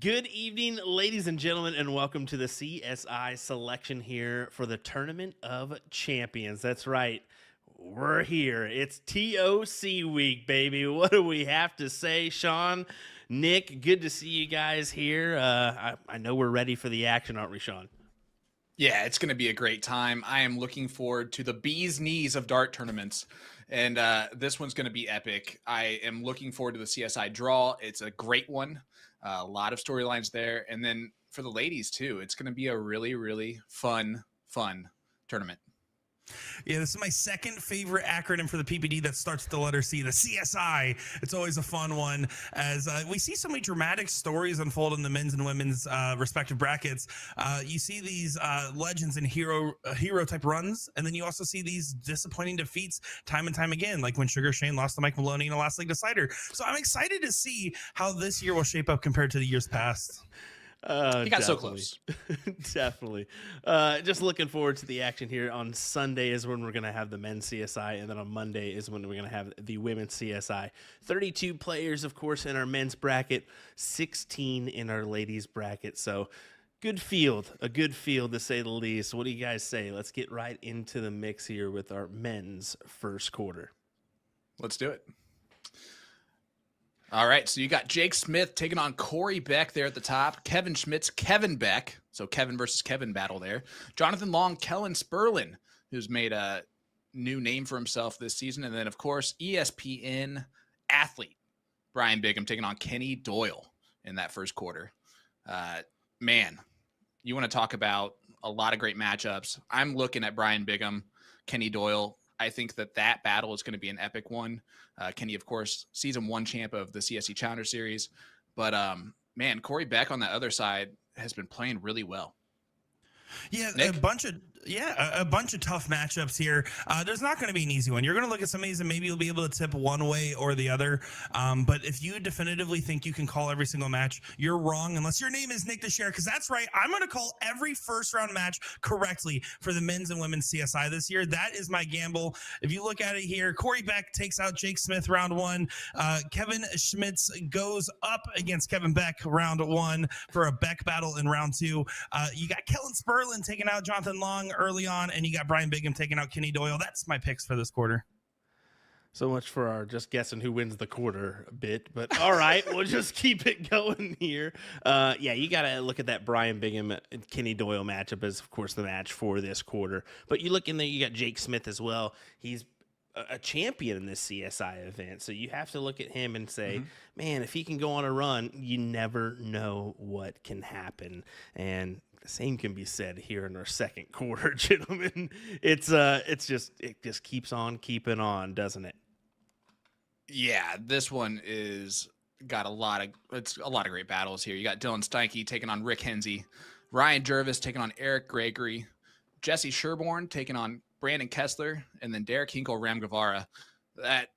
Good evening, ladies and gentlemen, and welcome to the CSI selection here for the Tournament of Champions. That's right. We're here. It's TOC week, baby. What do we have to say, Sean? Nick, good to see you guys here. I know we're ready for the action, aren't we, Sean? Yeah, it's going to be a great time. I am looking forward to the bee's knees of dart tournaments, and this one's going to be epic. I am looking forward to the CSI draw. It's a great one. A lot of storylines there. And then for the ladies, too, it's going to be a really, really fun tournament. Yeah, this is my second favorite acronym for the PPD that starts with the letter C, the CSI. It's always a fun one as we see so many dramatic stories unfold in the men's and women's respective brackets. You see these legends and hero type runs, and then you also see these disappointing defeats time and time again, like when Sugar Shane lost to Mike Maloney in a last league decider. So I'm excited to see how this year will shape up compared to the years past. He got so close. Definitely. Just looking forward to the action here. On Sunday is when we're going to have the men's CSI, and then on Monday is when we're going to have the women's CSI. 32 players, of course, in our men's bracket, 16 in our ladies bracket. So good field, a good field to say the least. What do you guys say? Let's get right into the mix here with our men's first quarter. Let's do it. All right, so you got Jake Smith taking on Corey Beck there at the top. Kevin Schmitz, Kevin Beck. So Kevin versus Kevin battle there. Jonathan Long, Kellen Sperlin, who's made a new name for himself this season. And then, of course, ESPN athlete Brian Bigham taking on Kenny Doyle in that first quarter. Man, you want to talk about a lot of great matchups. I'm looking at Brian Bigham, Kenny Doyle. I think that battle is going to be an epic one. Kenny, of course, season 1 champ of the CSC Challenger Series. But, man, Corey Beck on the other side has been playing really well. Yeah, Nick? a bunch of tough matchups here. There's not going to be an easy one. You're going to look at some of these and maybe you'll be able to tip one way or the other. But if you definitively think you can call every single match, you're wrong unless your name is Nick DeShare, because that's right. I'm going to call every first round match correctly for the men's and women's CSI this year. That is my gamble. If you look at it here, Corey Beck takes out Jake Smith round 1. Kevin Schmitz goes up against Kevin Beck round 1 for a Beck battle in round 2. You got Kellen Sperlin taking out Jonathan Long early on, and you got Brian Bigham taking out Kenny Doyle. That's my picks for this quarter. So much for our just guessing who wins the quarter bit, but all right, we'll just keep it going here. Yeah, you got to look at that Brian Bigham and Kenny Doyle matchup as, of course, the match for this quarter. But you look in there, you got Jake Smith as well. He's a champion in this CSI event, so you have to look at him and say, man, if he can go on a run, you never know what can happen. And the same can be said here in our second quarter, gentlemen. It just keeps on keeping on, doesn't it? Yeah, this one is got a lot of great battles here. You got Dylan Steinke taking on Rick Hensey, Ryan Jervis taking on Eric Gregory, Jesse Sherborne taking on Brandon Kessler, and then Derek Hinkle, Ram Guevara. That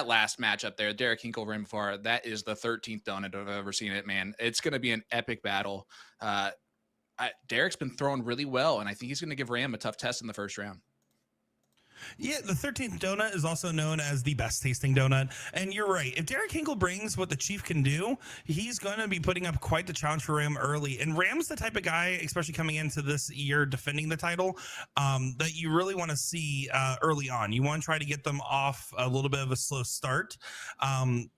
last matchup there, Derek Hinkle, Ram Guevara, that is the 13th donut I've ever seen it, man. It's going to be an epic battle. Derek's been throwing really well, and I think he's going to give Ram a tough test in the first round. Yeah, the 13th donut is also known as the best tasting donut. And you're right. If Derek Hinkle brings what the Chief can do, he's going to be putting up quite the challenge for Ram early. And Ram's the type of guy, especially coming into this year defending the title, that you really want to see early on. You want to try to get them off a little bit of a slow start.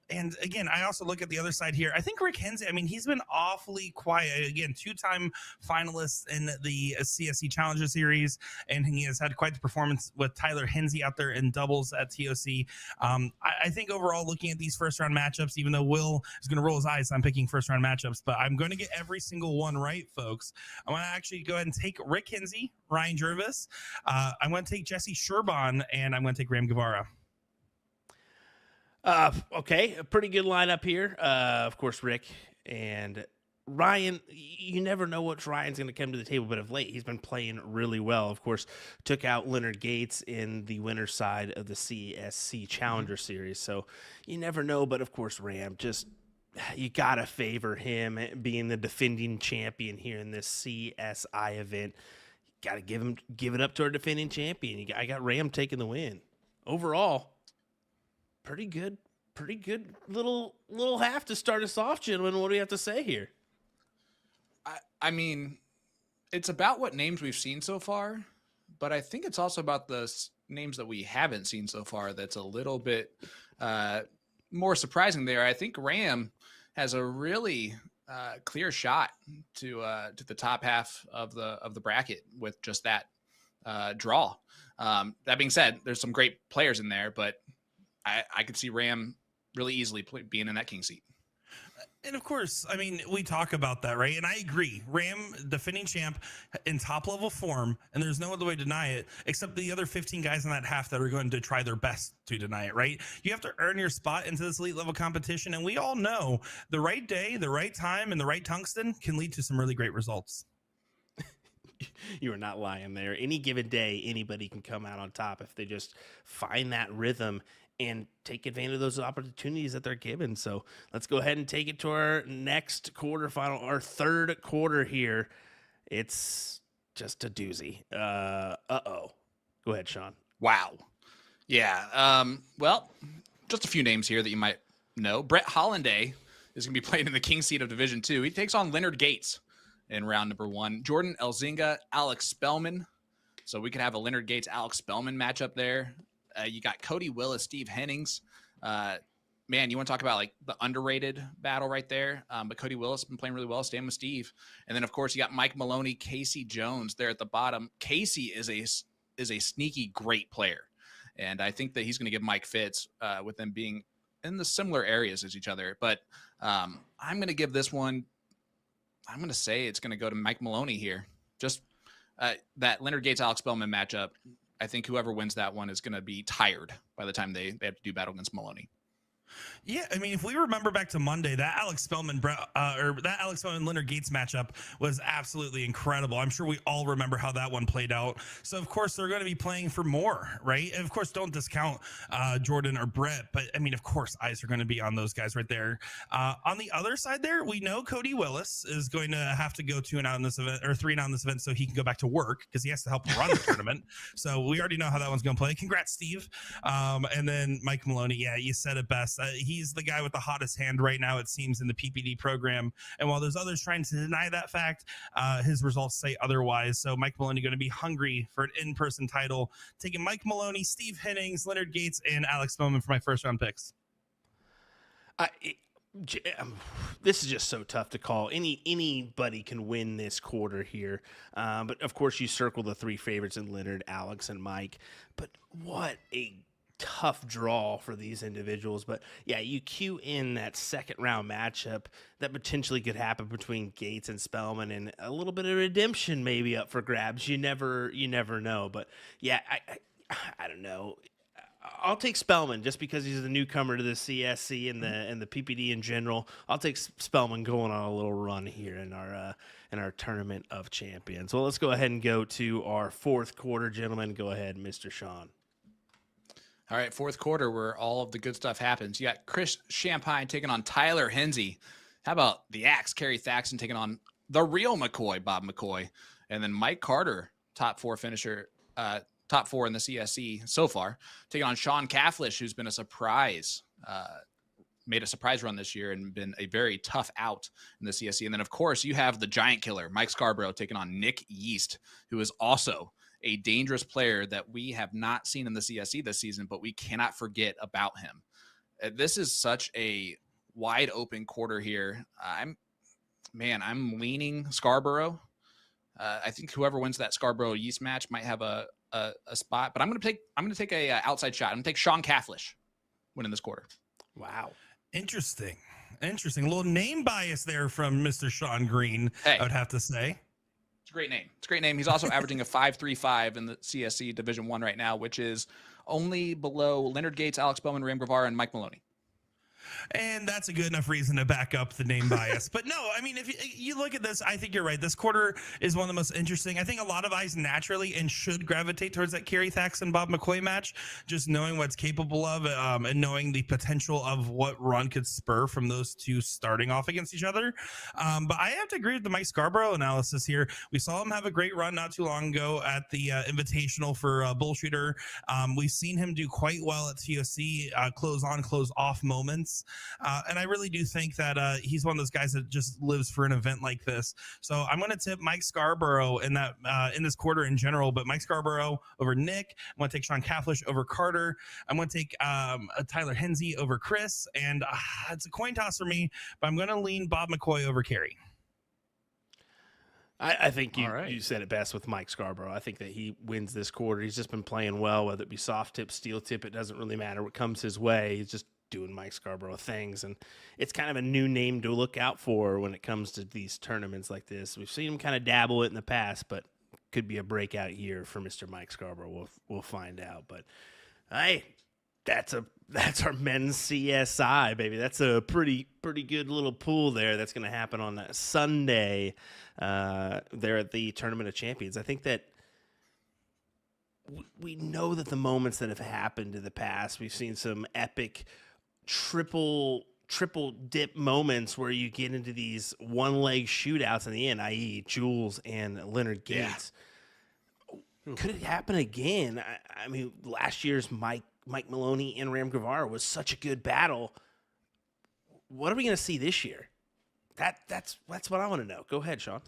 And again, I also look at the other side here. I think Rick Hensey, he's been awfully quiet. Again, 2-time finalist in the CSC Challenger Series, and he has had quite the performance with Tyler Hensey out there in doubles at TOC. I think overall, looking at these first-round matchups, even though Will is going to roll his eyes, I'm picking first-round matchups, but I'm going to get every single one right, folks. I want to actually go ahead and take Rick Hensey, Ryan Jervis. I'm going to take Jesse Sherborne, and I'm going to take Ram Guevara. Okay, a pretty good lineup here. Of course, Rick and Ryan. You never know what Ryan's going to come to the table, but of late, he's been playing really well. Of course, took out Leonard Gates in the winner's side of the CSC Challenger Series, so you never know. But of course, Ram, just you gotta favor him being the defending champion here in this CSI event. You gotta give it up to our defending champion. I got Ram taking the win overall. Pretty good little half to start us off, gentlemen. What do we have to say here? I mean, it's about what names we've seen so far, but I think it's also about the names that we haven't seen so far. That's a little bit more surprising there. I think Ram has a really clear shot to the top half of the bracket with just that draw. That being said, there's some great players in there, but I could see Ram really easily being in that king seat. And of course, I mean, we talk about that, right? And I agree. Ram, defending champ, in top level form, and there's no other way to deny it, except the other 15 guys in that half that are going to try their best to deny it, right? You have to earn your spot into this elite level competition, and we all know the right day, the right time, and the right tungsten can lead to some really great results. You are not lying there. Any given day, anybody can come out on top if they just find that rhythm and take advantage of those opportunities that they're given. So let's go ahead and take it to our next quarterfinal, our third quarter here. It's just a doozy. Go ahead, Sean. Wow. Yeah. Well, just a few names here that you might know. Brett Hollanday is going to be playing in the king seat of Division 2. He takes on Leonard Gates in round number 1. Jordan Elzinga, Alex Spellman. So we could have a Leonard Gates, Alex Spellman matchup there. You got Cody Willis, Steve Hennings. Man, you want to talk about like the underrated battle right there. But Cody Willis has been playing really well, staying with Steve. And then, of course, you got Mike Maloney, Casey Jones there at the bottom. Casey is a sneaky great player. And I think that he's going to give Mike fits with them being in the similar areas as each other. But I'm going to give this one, I'm going to say it's going to go to Mike Maloney here. Just that Leonard Gates, Alex Spellman matchup. I think whoever wins that one is going to be tired by the time they have to do battle against Maloney. Yeah, I mean, if we remember back to Monday, that Alex Spellman Leonard Gates matchup was absolutely incredible. I'm sure we all remember how that one played out. So of course they're going to be playing for more, right? And of course, don't discount Jordan or Brett, but I mean, of course, eyes are going to be on those guys right there. On the other side, there we know Cody Willis is going to have to go 2 and out in this event, or 3 and out in this event, so he can go back to work because he has to help run the tournament. So we already know how that one's going to play. Congrats, Steve. And then Mike Maloney, yeah, you said it best. He's the guy with the hottest hand right now, it seems, in the PPD program. And while there's others trying to deny that fact, his results say otherwise. So Mike Maloney going to be hungry for an in-person title. Taking Mike Maloney, Steve Hennings, Leonard Gates, and Alex Spellman for my first round picks. This is just so tough to call. Anybody can win this quarter here. But of course you circle the 3 favorites in Leonard, Alex, and Mike. But what a tough draw for these individuals. But yeah, you cue in that second round matchup that potentially could happen between Gates and Spellman, and a little bit of redemption maybe up for grabs. You never know. But yeah, I don't know. I'll take Spellman just because he's the newcomer to the CSC and the PPD in general. I'll take Spellman going on a little run here in our tournament of champions. Well, let's go ahead and go to our fourth quarter, gentlemen. Go ahead, Mr. Sean. All right, fourth quarter where all of the good stuff happens. You got Chris Champagne taking on Tyler Hensey. How about the Axe, Kerry Thaxton taking on the real McCoy, Bob McCoy. And then Mike Carter, top 4 finisher, top 4 in the CSC so far, taking on Sean Cafflish, who's been a surprise, made a surprise run this year and been a very tough out in the CSC. And then, of course, you have the giant killer, Mike Scarborough, taking on Nick Yeast, who is also a dangerous player that we have not seen in the CSC this season, but we cannot forget about him. This is such a wide open quarter here. I'm leaning Scarborough. I think whoever wins that Scarborough Yeast match might have a spot, but I'm going to take a outside shot. I'm going to take Sean Cafflish winning this quarter. Wow. Interesting. A little name bias there from Mr. Sean Green, hey, I would have to say. It's a great name. He's also averaging a 5.35 in the CSC Division 1 right now, which is only below Leonard Gates, Alex Bowman, Ram Guevara, and Mike Maloney. And that's a good enough reason to back up the name bias. But no, I mean, if you look at this, I think you're right. This quarter is one of the most interesting. I think a lot of eyes naturally and should gravitate towards that Kerry Thaxton Bob McCoy match, just knowing what's capable of and knowing the potential of what run could spur from those two starting off against each other. But I have to agree with the Mike Scarborough analysis here. We saw him have a great run not too long ago at the Invitational for Bullshooter. We've seen him do quite well at TOC, close on, close off moments. And I really do think that he's one of those guys that just lives for an event like this. So I'm going to tip Mike Scarborough in that in this quarter in general, but Mike Scarborough over Nick. I'm going to take Sean Cafflish over Carter. I'm going to take Tyler Hensey over Chris. And it's a coin toss for me, but I'm going to lean Bob McCoy over Carey. I think All right. you said it best with Mike Scarborough. I think that he wins this quarter. He's just been playing well, whether it be soft tip, steel tip. It doesn't really matter what comes his way. He's just doing Mike Scarborough things. And it's kind of a new name to look out for when it comes to these tournaments like this. We've seen him kind of dabble it in the past, but could be a breakout year for Mr. Mike Scarborough. We'll find out. But hey, that's our men's CSI, baby. That's a pretty good little pool there. That's going to happen on that Sunday there at the Tournament of Champions. I think that we know that the moments that have happened in the past, we've seen some epic triple dip moments where you get into these one leg shootouts in the end, i.e. Jules and Leonard Gates. Yeah. Could it happen again? I mean, last year's Mike Maloney and Ram Guevara was such a good battle. What are we going to see this year? That's what I want to know. Go ahead, Sean.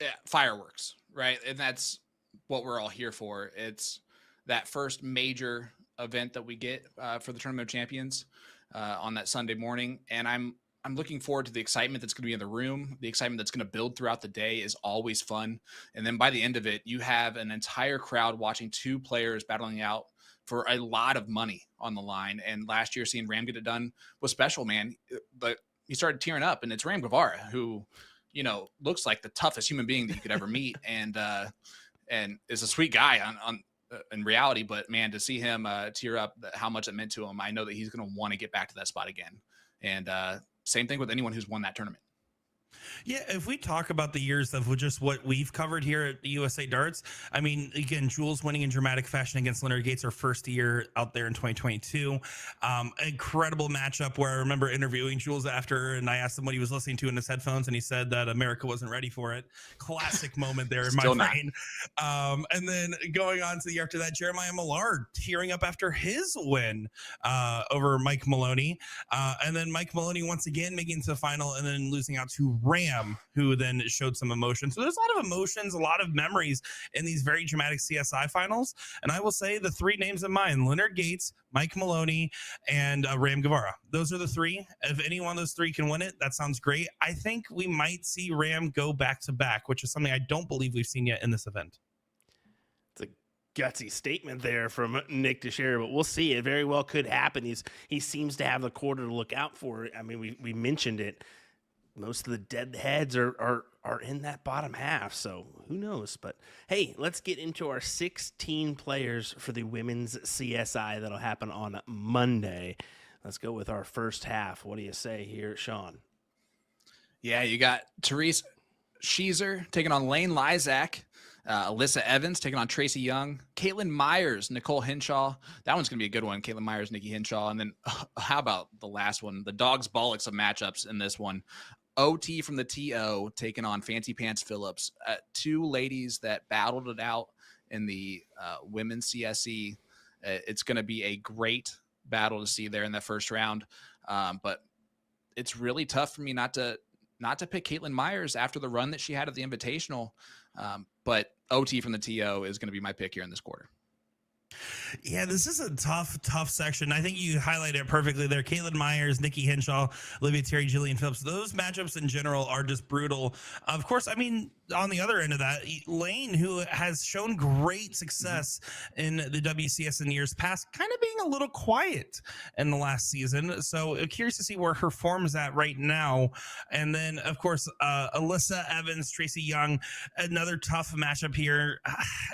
Yeah, fireworks, right? And that's what we're all here for. It's that first major event that we get for the Tournament of Champions on that Sunday morning, and I'm looking forward to the excitement that's going to be in the room. The excitement that's going to build throughout the day is always fun, and then by the end of it, you have an entire crowd watching two players battling out for a lot of money on the line. And last year, seeing Ram get it done was special, man. But he started tearing up, and it's Ram Guevara, who, looks like the toughest human being that you could ever meet, and is a sweet guy on in reality. But man, to see him tear up, how much it meant to him, I know that he's going to want to get back to that spot again. And same thing with anyone who's won that tournament. Yeah, if we talk about the years of just what we've covered here at the USA Darts, I mean, again, Jules winning in dramatic fashion against Leonard Gates, our first year out there in 2022. Incredible matchup where I remember interviewing Jules after, and I asked him what he was listening to in his headphones, and he said that America wasn't ready for it. Classic moment there in my brain. And then going on to the year after that, Jeremiah Millard tearing up after his win over Mike Maloney. And then Mike Maloney once again making it to the final and then losing out to Ram, who then showed some emotion. So there's a lot of emotions, a lot of memories in these very dramatic CSI finals. And I will say the three names in mind: Leonard Gates, Mike Maloney, and Ram Guevara. Those are the three. If any one of those three can win it, that sounds great. I think we might see Ram go back to back, which is something I don't believe we've seen yet in this event. It's a gutsy statement there from Nick to share, but we'll see. It very well could happen. He seems to have the quarter to look out for. I mean, we mentioned it. Most of the dead heads are in that bottom half, so who knows? But hey, let's get into our 16 players for the women's CSI that'll happen on Monday. Let's go with our first half. What do you say here, Sean? Yeah, you got Therese Sheezer taking on Lane Lysak, Alyssa Evans taking on Tracy Young, Caitlin Myers, Nicole Henshaw. That one's going to be a good one. Caitlin Myers, Nikki Henshaw. And then how about the last one? The dog's bollocks of matchups in this one. OT from the TO taking on Fancy Pants Phillips. Two ladies that battled it out in the women's CSE. It's going to be a great battle to see there in that first round. But it's really tough for me not to pick Caitlin Myers after the run that she had at the Invitational. But OT from the TO is going to be my pick here in this quarter. Yeah, this is a tough section. I think you highlighted it perfectly there. Caitlin Myers, Nikki Henshaw, Olivia Terry, Jillian Phillips. Those matchups in general are just brutal. Of course, I mean, on the other end of that, Lane, who has shown great success in the WCS in years past, kind of being a little quiet in the last season. So curious to see where her form is at right now. And then, of course, Alyssa Evans, Tracy Young, another tough matchup here.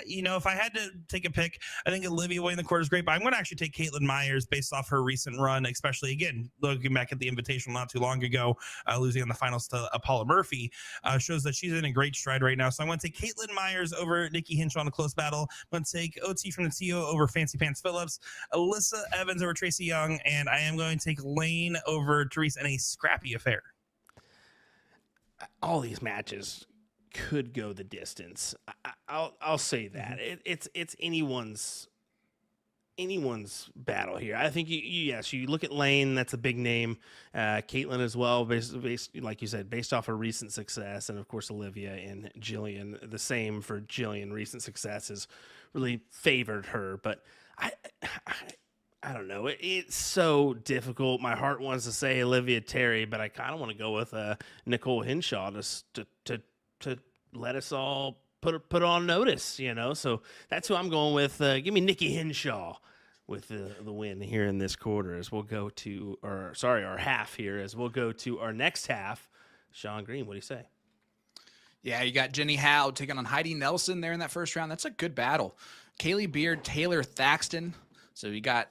If I had to take a pick, I think Olivia winning the quarter is great, but I'm going to actually take Caitlin Myers based off her recent run, especially, again, looking back at the Invitational not too long ago, losing in the finals to Paula Murphy, shows that she's in a great stride right now. So I'm going to take Caitlin Myers over Nikki Henshaw in a close battle. I'm going to take OT from the TO over Fancy Pants Phillips, Alyssa Evans over Tracy Young, and I am going to take Lane over Therese in a scrappy affair. All these matches could go the distance. I'll say that. It's anyone's anyone's battle here. I think yes, you look at Lane, that's a big name. Caitlin as well, based, like you said, based off of recent success, and of course Olivia and Jillian. The same for Jillian. Recent success has really favored her, but I, I don't know. It's so difficult. My heart wants to say Olivia Terry, but I kind of want to go with Nicole Hinshaw to let us all put on notice, So that's who I'm going with. Give me Nikki Hinshaw with the win here in this quarter as we'll go to our half here as we'll go to our next half. Sean Green, what do you say? Yeah, you got Jenny Howe taking on Heidi Nelson there in that first round. That's a good battle. Kaylee Beard, Taylor Thaxton. So you got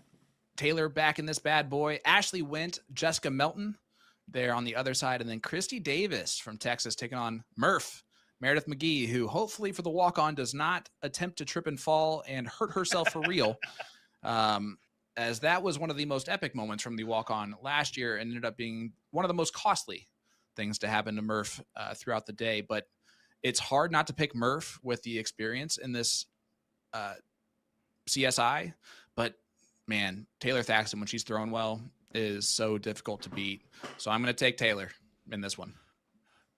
Taylor back in this bad boy. Ashley Wint, Jessica Melton there on the other side. And then Christy Davis from Texas taking on Meredith McGee, who hopefully for the walk-on does not attempt to trip and fall and hurt herself for real. As that was one of the most epic moments from the walk-on last year and ended up being one of the most costly things to happen to Murph throughout the day. But it's hard not to pick Murph with the experience in this CSI. But man, Taylor Thaxton, when she's thrown well, is so difficult to beat. So I'm going to take Taylor in this one.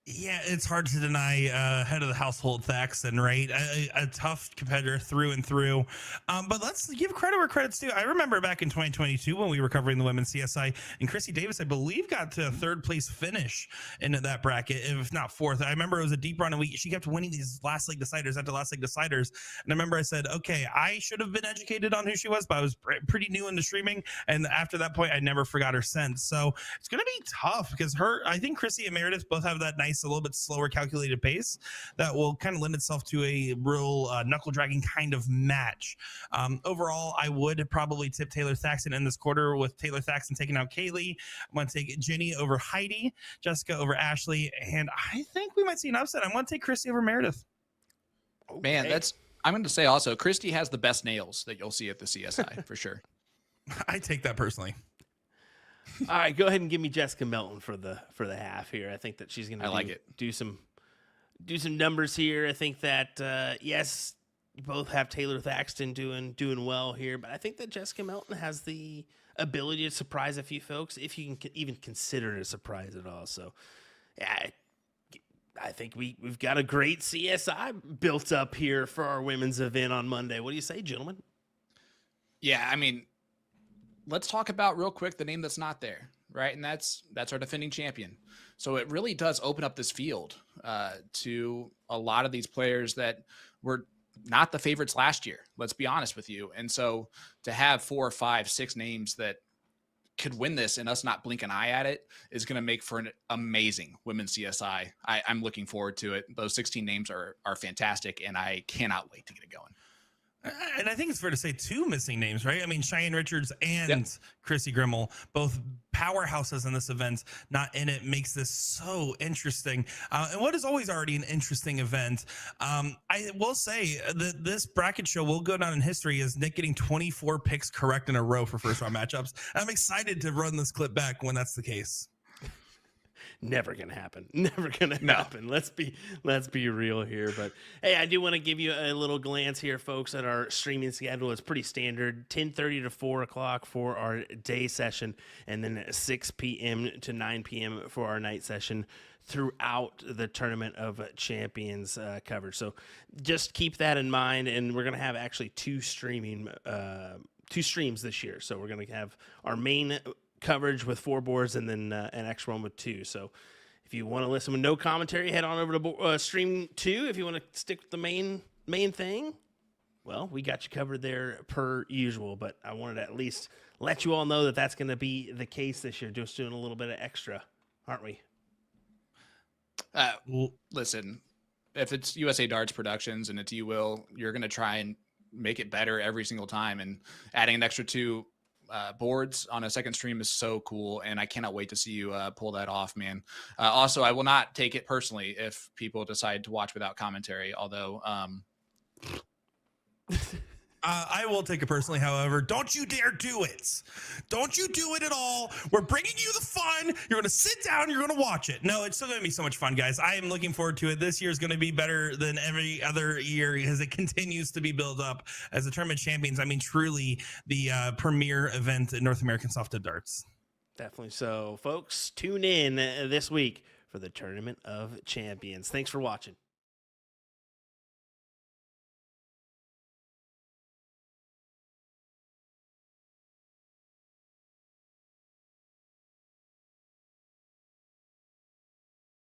Yeah, it's hard to deny head of the household Thaxton, right? A tough competitor through and through. But let's give credit where credit's due. I remember back in 2022 when we were covering the women's CSI, and Chrissy Davis, I believe, got to a third place finish into that bracket, if not fourth. I remember it was a deep run, and she kept winning these last league deciders after last league deciders. And I remember I said, okay, I should have been educated on who she was, but I was pretty new into streaming. And after that point, I never forgot her since. So it's going to be tough because I think Chrissy and Meredith both have that nice, a little bit slower calculated pace that will kind of lend itself to a real knuckle dragging kind of match. Overall, I would probably tip Taylor Thaxton in this quarter, with Taylor Thaxton taking out Kaylee. I'm going to take Jenny over Heidi, Jessica over Ashley, and I think we might see an upset. I'm going to take Christy over Meredith. Man, I'm going to say also, Christy has the best nails that you'll see at the CSI for sure. I take that personally. All right, go ahead and give me Jessica Melton for the half here. I think that she's going to do some numbers here. I think that yes, you both have Taylor Thaxton doing well here, but I think that Jessica Melton has the ability to surprise a few folks, if you can even consider it a surprise at all. So, yeah, I think we've got a great CSI built up here for our women's event on Monday. What do you say, gentlemen? Yeah, I mean, let's talk about real quick the name that's not there, right? And that's our defending champion. So it really does open up this field to a lot of these players that were not the favorites last year. Let's be honest with you. And so to have 4, 5, 6 names that could win this and us not blink an eye at it is going to make for an amazing women's CSI. I'm looking forward to it. Those 16 names are fantastic, and I cannot wait to get it going. And I think it's fair to say 2 missing names, right? I mean, Cheyenne Richards and Chrissy Grimmel, both powerhouses in this event, not in it, makes this so interesting. And what is always already an interesting event, I will say that this bracket show will go down in history as Nick getting 24 picks correct in a row for first round matchups. I'm excited to run this clip back when that's the case. Never gonna happen. Never gonna happen. Let's be real here. But hey, I do want to give you a little glance here, folks, at our streaming schedule. It's pretty standard: 10:30 to 4 o'clock for our day session, and then 6 p.m. to 9 p.m. for our night session throughout the Tournament of Champions coverage. So just keep that in mind. And we're gonna have actually 2 streams this year. So we're gonna have our main coverage with 4 boards and then an extra one with 2. So if you want to listen with no commentary, head on over to stream 2. If you want to stick with the main thing, well, we got you covered there per usual. But I wanted to at least let you all know that that's going to be the case this year. Just doing a little bit of extra, aren't we? Listen, if it's USA Darts Productions and it's Will, you're going to try and make it better every single time. And adding an extra 2 boards on a second stream is so cool, and I cannot wait to see you pull that off, man. Also, I will not take it personally if people decide to watch without commentary, although I will take it personally, however. Don't you dare do it. Don't you do it at all. We're bringing you the fun. You're going to sit down. You're going to watch it. No, it's still going to be so much fun, guys. I am looking forward to it. This year is going to be better than every other year as it continues to be built up as the Tournament Champions. I mean, truly the premier event in North American soft darts. Definitely so. Folks, tune in this week for the Tournament of Champions. Thanks for watching.